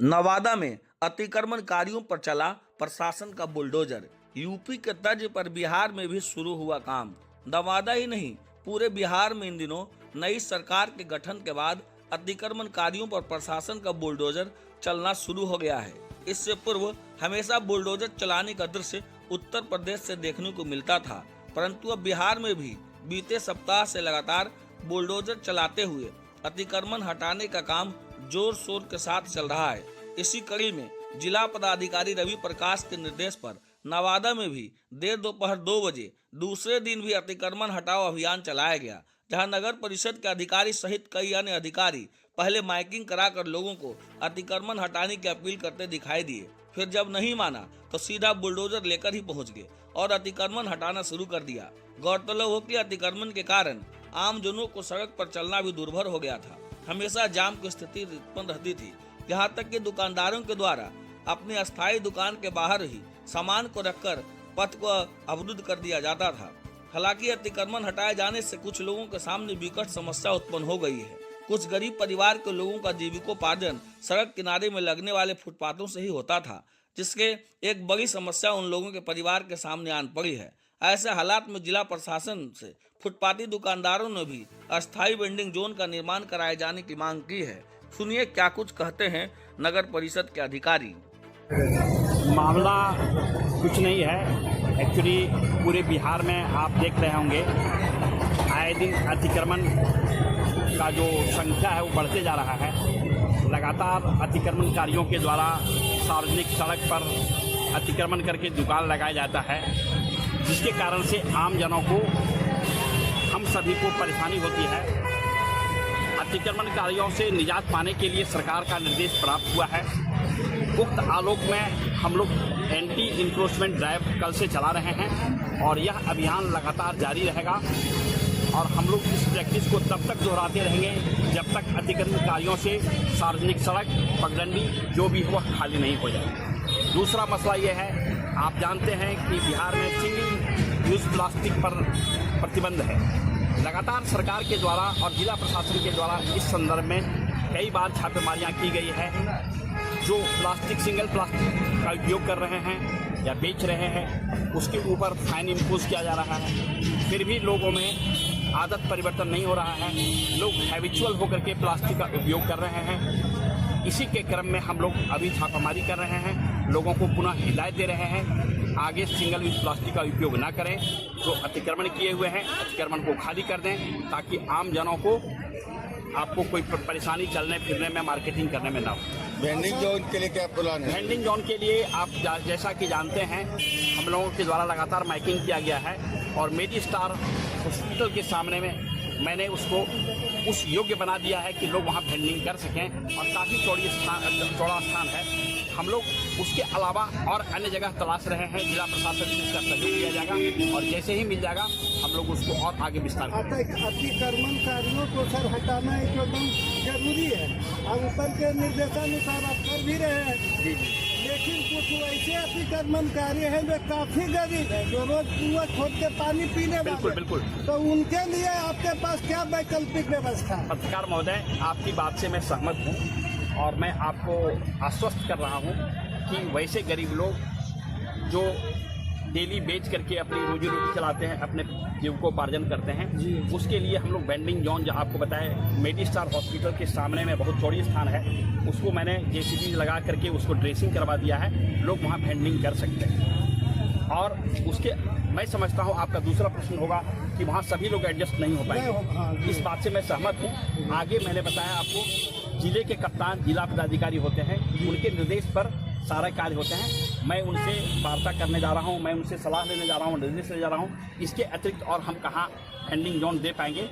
नवादा में अतिक्रमणकारियों पर चला प्रशासन का बुलडोजर। यूपी के तर्ज पर बिहार में भी शुरू हुआ काम। नवादा ही नहीं, पूरे बिहार में इन दिनों नई सरकार के गठन के बाद अतिक्रमणकारियों पर प्रशासन का बुलडोजर चलना शुरू हो गया है। इससे पूर्व हमेशा बुलडोजर चलाने का दृश्य उत्तर प्रदेश से देखने को मिलता था, परंतु अब बिहार में भी बीते सप्ताह से लगातार बुलडोजर चलाते हुए अतिक्रमण हटाने का काम जोर शोर के साथ चल रहा है। इसी कड़ी में जिला पदाधिकारी रवि प्रकाश के निर्देश पर नवादा में भी देर दोपहर 2 बजे दूसरे दिन भी अतिक्रमण हटाओ अभियान चलाया गया, जहां नगर परिषद के अधिकारी सहित कई अन्य अधिकारी पहले माइकिंग कराकर लोगों को अतिक्रमण हटाने की अपील करते दिखाई दिए। फिर जब नहीं माना तो सीधा बुलडोजर लेकर ही पहुंच गए और अतिक्रमण हटाना शुरू कर दिया। गौरतलब हो कि अतिक्रमण के कारण आमजनों को सड़क पर चलना भी दुर्भर हो गया था। हमेशा जाम की स्थिति उत्पन्न रहती थी, यहाँ तक कि दुकानदारों के द्वारा अपनी अस्थायी दुकान के बाहर ही सामान को रखकर पथ को अवरुद्ध कर दिया जाता था। हालांकि अतिक्रमण हटाए जाने से कुछ लोगों के सामने विकट समस्या उत्पन्न हो गई है। कुछ गरीब परिवार के लोगों का जीविकोपार्जन सड़क किनारे में लगने वाले फुटपाथों से ही होता था, जिसके एक बड़ी समस्या उन लोगों के परिवार के सामने आन पड़ी है। ऐसे हालात में जिला प्रशासन से फुटपाथी दुकानदारों ने भी अस्थायी वेंडिंग जोन का निर्माण कराए जाने की मांग की है। सुनिए क्या कुछ कहते हैं नगर परिषद के अधिकारी। मामला कुछ नहीं है, एक्चुअली पूरे बिहार में आप देख रहे होंगे आए दिन अतिक्रमण का जो संख्या है वो बढ़ते जा रहा है। लगातार अतिक्रमणकारियों के द्वारा सार्वजनिक सड़क पर अतिक्रमण करके दुकान लगाया जाता है, जिसके कारण से आम जनों को, हम सभी को परेशानी होती है। अतिक्रमणकारियों से निजात पाने के लिए सरकार का निर्देश प्राप्त हुआ है। उक्त आलोक में हम लोग एंटी इंक्रोचमेंट ड्राइव कल से चला रहे हैं और यह अभियान लगातार जारी रहेगा और हम लोग इस प्रैक्टिस को तब तक दोहराते रहेंगे जब तक अतिक्रमणकारियों से सार्वजनिक सड़क, पगडंडी जो भी हो खाली नहीं हो जाए। दूसरा मसला ये है, आप जानते हैं कि बिहार में सिंगल यूज प्लास्टिक पर प्रतिबंध है। लगातार सरकार के द्वारा और जिला प्रशासन के द्वारा इस संदर्भ में कई बार छापेमारियां की गई है। जो प्लास्टिक, सिंगल प्लास्टिक का उपयोग कर रहे हैं या बेच रहे हैं, उसके ऊपर फाइन इम्पोज किया जा रहा है। फिर भी लोगों में आदत परिवर्तन नहीं हो रहा है, लोग हैबिचुअल होकर के प्लास्टिक का उपयोग कर रहे हैं। इसी के क्रम में हम लोग अभी छापामारी कर रहे हैं, लोगों को पुनः हिदायत दे रहे हैं आगे सिंगल यूज प्लास्टिक का उपयोग ना करें। जो अतिक्रमण किए हुए हैं अतिक्रमण को खाली कर दें, ताकि आम जनों को, आपको कोई परेशानी चलने फिरने में, मार्केटिंग करने में ना हो। वेंडिंग जोन के लिए क्या प्लान है? वेंडिंग जोन के लिए आप जैसा कि जानते हैं, हम लोगों के द्वारा लगातार माइकिंग किया गया है और मेडी स्टार हॉस्पिटल के सामने में मैंने उसको उस योग्य बना दिया है कि लोग वहाँ वेंडिंग कर सकें और काफ़ी चौड़ा स्थान है। हम लोग उसके अलावा और अन्य जगह तलाश रहे हैं। जिला प्रशासन से इसका सहयोग दिया जाएगा और जैसे ही मिल जाएगा हम लोग उसको और आगे विस्तार करेंगे। अतिक्रमणकारियों को सर हटाना एकदम जरूरी है और ऊपर के निर्देशानुसार आप कर भी रहे हैं। जी जी। लेकिन कुछ ऐसे अतिक्रमणकारी हैं जो काफी गरीब है, जो रोज कुआं खोद के पानी पीने वाले। बिल्कुल बिल्कुल। तो उनके लिए आपके पास क्या वैकल्पिक व्यवस्था है? पत्रकार महोदय, आपकी बात से मैं सहमत हूँ और मैं आपको आश्वस्त कर रहा हूँ कि वैसे गरीब लोग जो डेली बेच करके अपनी रोजी रोटी चलाते हैं, अपने जीविकोपार्जन करते हैं, उसके लिए हम लोग वेंडिंग जोन, जो आपको बताया मेडी स्टार हॉस्पिटल के सामने में बहुत चौड़ी स्थान है, उसको मैंने जेसीबी लगा करके उसको ड्रेसिंग करवा दिया है। लोग वहाँ वेंडिंग कर सकते हैं और उसके, मैं समझता हूँ आपका दूसरा प्रश्न होगा कि वहाँ सभी लोग एडजस्ट नहीं हो पाएंगे। इस बात से मैं सहमत हूँ। आगे मैंने बताया आपको, जिले के कप्तान जिला पदाधिकारी होते हैं, उनके निर्देश पर सारा कार्य होते हैं। मैं उनसे वार्ता करने जा रहा हूं, मैं उनसे सलाह लेने जा रहा हूं, निर्देश लेने जा रहा हूं। इसके अतिरिक्त और हम कहाँ वेंडिंग जोन दे पाएंगे।